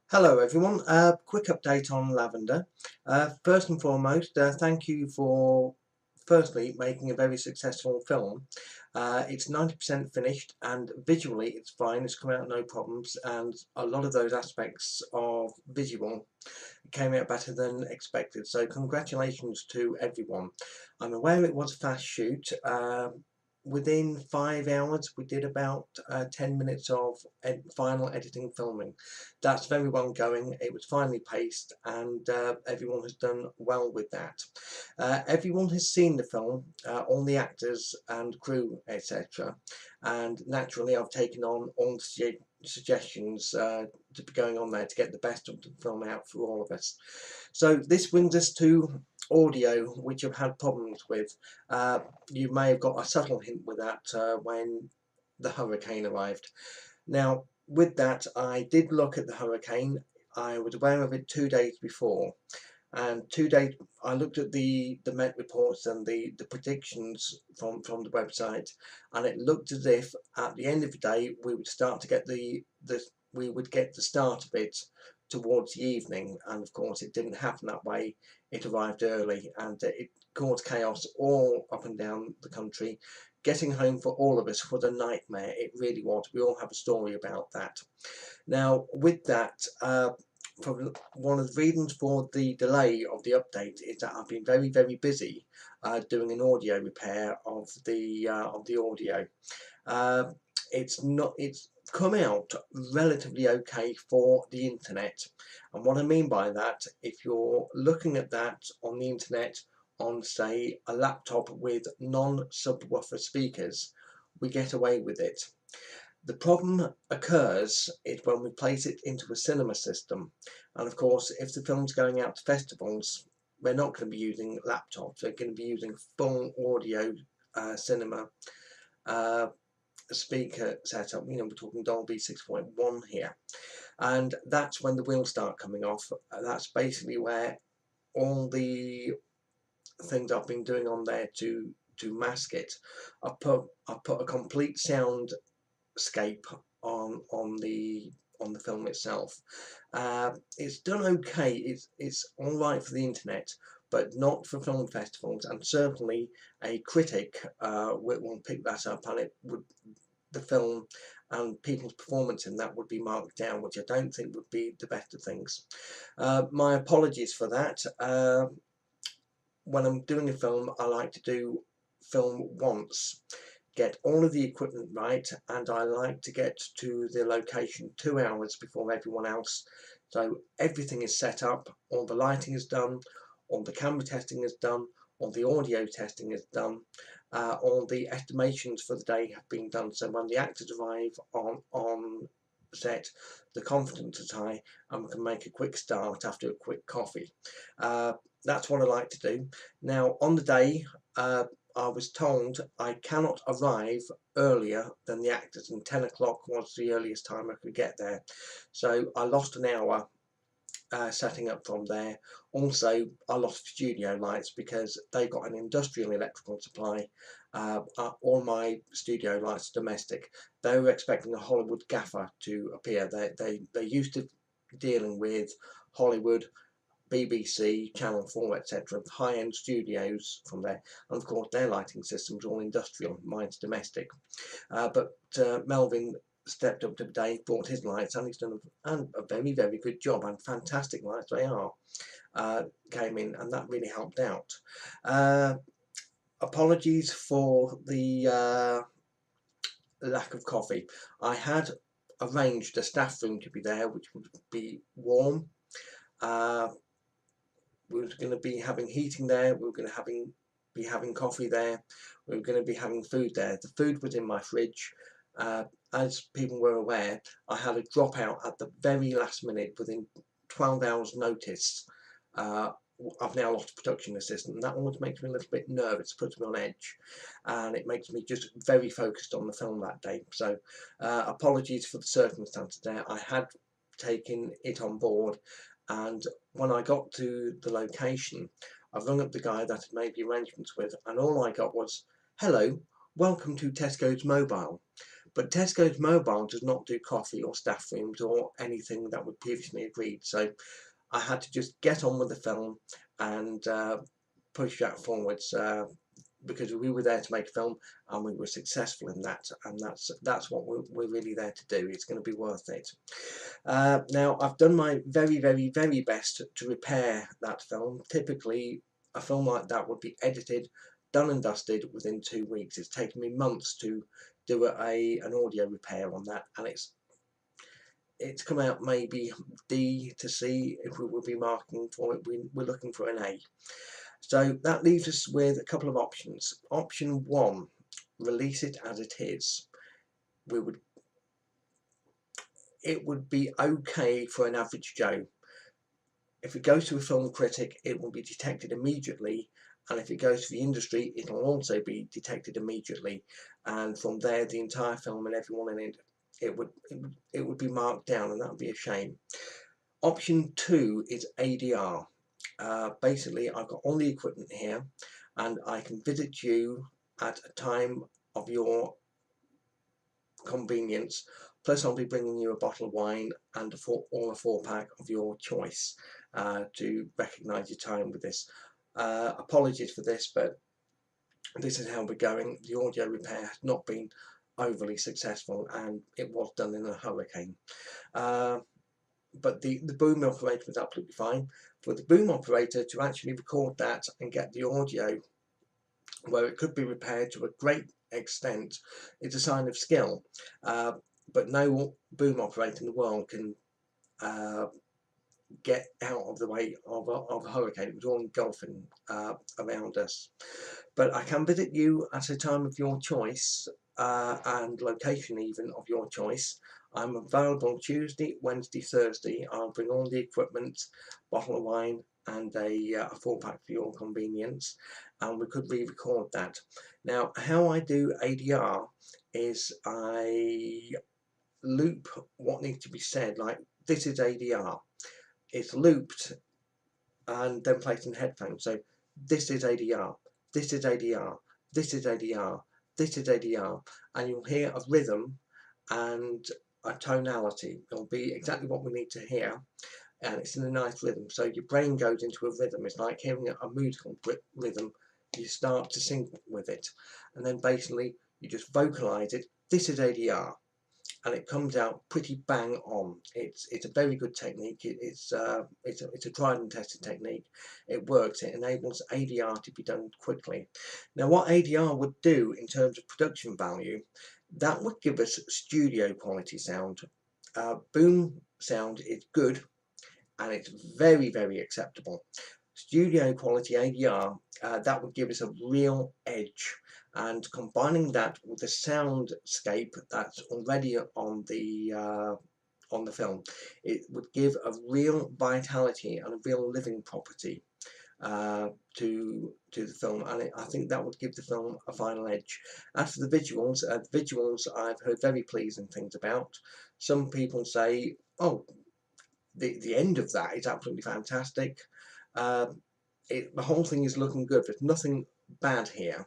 Hello everyone, quick update on Lavender. First and foremost, thank you for firstly making a very successful film. It's 90% finished and visually it's fine, it's come out no problems, and a lot of those aspects of visual came out better than expected, so congratulations to everyone. I'm aware it was a fast shoot. Within 5 hours we did about 10 minutes of final editing filming. That's very well going. It was finely paced and everyone has done well with that. Everyone has seen the film, all the actors and crew, etc., and naturally I've taken on all the suggestions to be going on there to get the best of the film out for all of us. So this brings us to audio, which I've had problems with. You may have got a subtle hint with that when the hurricane arrived. Now with that, I did look at the hurricane. I was aware of it 2 days before, and 2 days I looked at the Met reports and the predictions from the website, and it looked as if at the end of the day we would start to get we would get the start of it towards the evening, and of course it didn't happen that way. It arrived early and it caused chaos all up and down the country. Getting home for all of us was a nightmare. It really was. We all have a story about that. Now with that, one of the reasons for the delay of the update is that I've been very busy doing an audio repair of the audio. Uh, it's come out relatively okay for the internet, and what I mean by that, if you're looking at that on the internet on say a laptop with non-subwoofer speakers, we get away with it. The problem occurs is when we place it into a cinema system, and of course if the film's going out to festivals, we're not going to be using laptops, we're going to be using full audio cinema uh, speaker setup. You know, we're talking Dolby 6.1 here, and that's when the wheels start coming off. That's basically where all the things I've been doing on there to mask it. I put a complete sound scape on the film itself. It's done okay. It's all right for the internet, but not for film festivals. And certainly, a critic will pick that up, and it would the film and people's performance in that would be marked down, which I don't think would be the best of things. My apologies for that. When I'm doing a film, I like to do film once, get all of the equipment right, and I like to get to the location 2 hours before everyone else. So everything is set up, all the lighting is done, all the camera testing is done, all the audio testing is done, all the estimations for the day have been done. So when the actors arrive on set, the confidence is high, and we can make a quick start after a quick coffee. That's what I like to do. Now on the day, I was told I cannot arrive earlier than the actors, and 10 o'clock was the earliest time I could get there. So I lost an hour setting up from there. Also, I lost studio lights because they got an industrial electrical supply. All my studio lights are domestic. They were expecting a Hollywood gaffer to appear. They're used to dealing with Hollywood, BBC, Channel 4, etc., high-end studios from there, and of course their lighting systems are all industrial, mine's domestic. But Melvin stepped up today, brought his lights, and he's done a very good job, and fantastic lights they are. Came in, and that really helped out. Apologies for the lack of coffee. I had arranged a staff room to be there, which would be warm. Uh, we were going to be having heating there. We were going to be having coffee there. We were going to be having food there. The food was in my fridge. As people were aware, I had a dropout at the very last minute within 12 hours notice. I've now lost a production assistant, and that always makes me a little bit nervous, puts me on edge, and it makes me just very focused on the film that day. So apologies for the circumstances there. I had taken it on board, and when I got to the location, I rung up the guy that had made the arrangements with, and all I got was, "Hello, welcome to Tesco's Mobile." But Tesco's Mobile does not do coffee or staff rooms or anything that was previously agreed. So I had to just get on with the film and push that forwards, because we were there to make a film and we were successful in that, and that's what we're really there to do. It's going to be worth it. Now, I've done my very, very, very best to repair that film. Typically, a film like that would be edited, done and dusted within 2 weeks. It's taken me months to do an audio repair on that, and it's come out maybe D to C. If we will be marking for it, we're looking for an A. So that leaves us with a couple of options. Option 1, release it as it is. It would be okay for an average Joe. If it goes to a film critic, it will be detected immediately, and if it goes to the industry, it will also be detected immediately, and from there the entire film and everyone in it would be marked down, and that would be a shame. Option 2 is ADR. Basically, I've got all the equipment here, and I can visit you at a time of your convenience, plus I'll be bringing you a bottle of wine and a 4-pack of your choice to recognise your time with this. Apologies for this, but this is how we're going. The audio repair has not been overly successful, and it was done in a hurricane. But the boom operator was absolutely fine. For the boom operator to actually record that and get the audio where it could be repaired to a great extent, it's a sign of skill. But no boom operator in the world can get out of the way of a hurricane. It was all engulfing around us. But I can visit you at a time of your choice and location even of your choice. I'm available Tuesday, Wednesday, Thursday. I'll bring all the equipment, bottle of wine and a 4-pack for your convenience, and we could re-record that. Now, how I do ADR is I loop what needs to be said, like this is ADR. It's looped and then placed in headphones. So this is ADR, this is ADR, this is ADR, this is ADR, and you'll hear a rhythm and a tonality. It'll be exactly what we need to hear, and it's in a nice rhythm. So your brain goes into a rhythm. It's like hearing a musical rhythm. You start to sing with it, and then basically you just vocalize it. This is ADR, and it comes out pretty bang on. It's a very good technique. It's a tried and tested technique. It works. It enables ADR to be done quickly. Now, what ADR would do in terms of production value, that would give us studio quality sound. Boom sound is good, and it's very, very acceptable. Studio quality ADR, that would give us a real edge, and combining that with the soundscape that's already on the film, it would give a real vitality and a real living property to the film, and I think that would give the film a final edge. As for the visuals I've heard very pleasing things about. Some people say, oh, the end of that is absolutely fantastic. The whole thing is looking good. There's nothing bad here.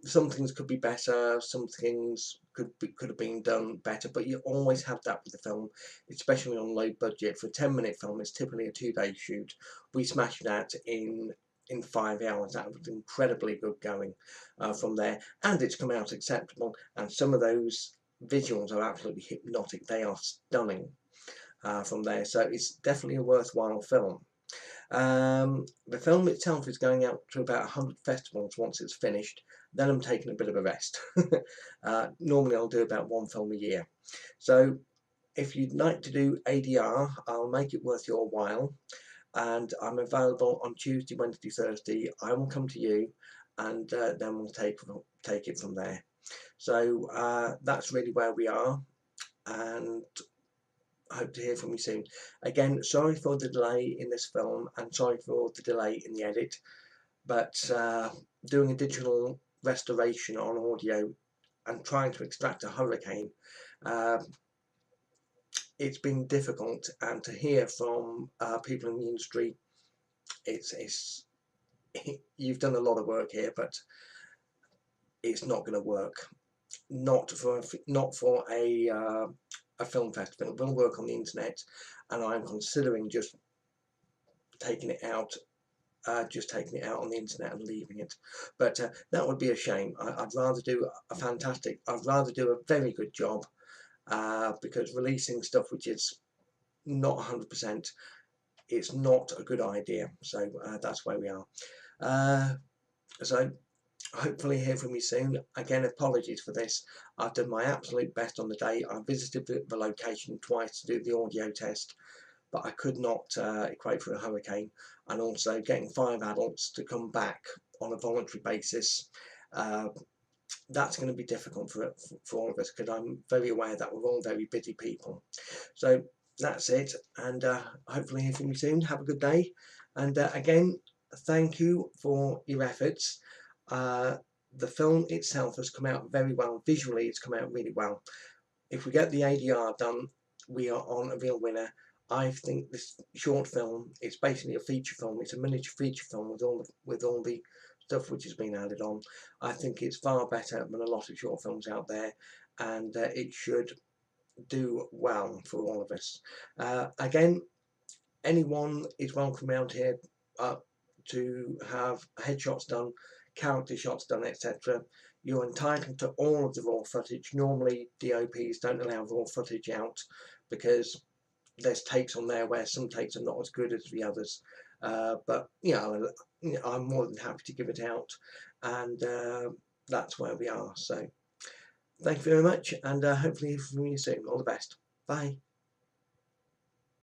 Some things could be better, some things could have been done better, but you always have that with the film, especially on low budget. For a 10-minute film, it's typically a 2-day shoot. We smashed that in 5 hours. That was incredibly good going from there, and it's come out acceptable, and some of those visuals are absolutely hypnotic. They are stunning from there, so it's definitely a worthwhile film. The film itself is going out to about 100 festivals once it's finished. Then I'm taking a bit of a rest. Normally I'll do about 1 film a year. So if you'd like to do ADR, I'll make it worth your while, and I'm available on Tuesday, Wednesday, Thursday. I will come to you, and then we'll take it from there. So that's really where we are, and I hope to hear from you soon. Again, sorry for the delay in this film, and sorry for the delay in the edit, but doing a digital restoration on audio and trying to extract a hurricane, it's been difficult, and to hear from people in the industry, it's you've done a lot of work here, but it's not going to work. not for a film festival. It will work on the internet, and I'm considering just taking it out. Taking it out on the internet and leaving it, but that would be a shame. I'd rather do I'd rather do a very good job, because releasing stuff which is not 100%, it's not a good idea. So that's where we are. So hopefully hear from you soon. Again, apologies for this. I've done my absolute best on the day. I visited the location twice to do the audio test, but I could not equate for a hurricane, and also getting 5 adults to come back on a voluntary basis. That's going to be difficult for all of us, because I'm very aware that we're all very busy people. So that's it, and hopefully hear from you soon. Have a good day, and again, thank you for your efforts. The film itself has come out very well. Visually, it's come out really well. If we get the ADR done, we are on a real winner. I think this short film is basically a feature film. It's a miniature feature film with all the stuff which has been added on. I think it's far better than a lot of short films out there, and it should do well for all of us. Again, anyone is welcome around here to have headshots done, character shots done, etc. You're entitled to all of the raw footage. Normally DOPs don't allow raw footage out because there's takes on there where some takes are not as good as the others, but I'm more than happy to give it out, and that's where we are. So thank you very much, and hopefully hear from you soon. All the best. Bye.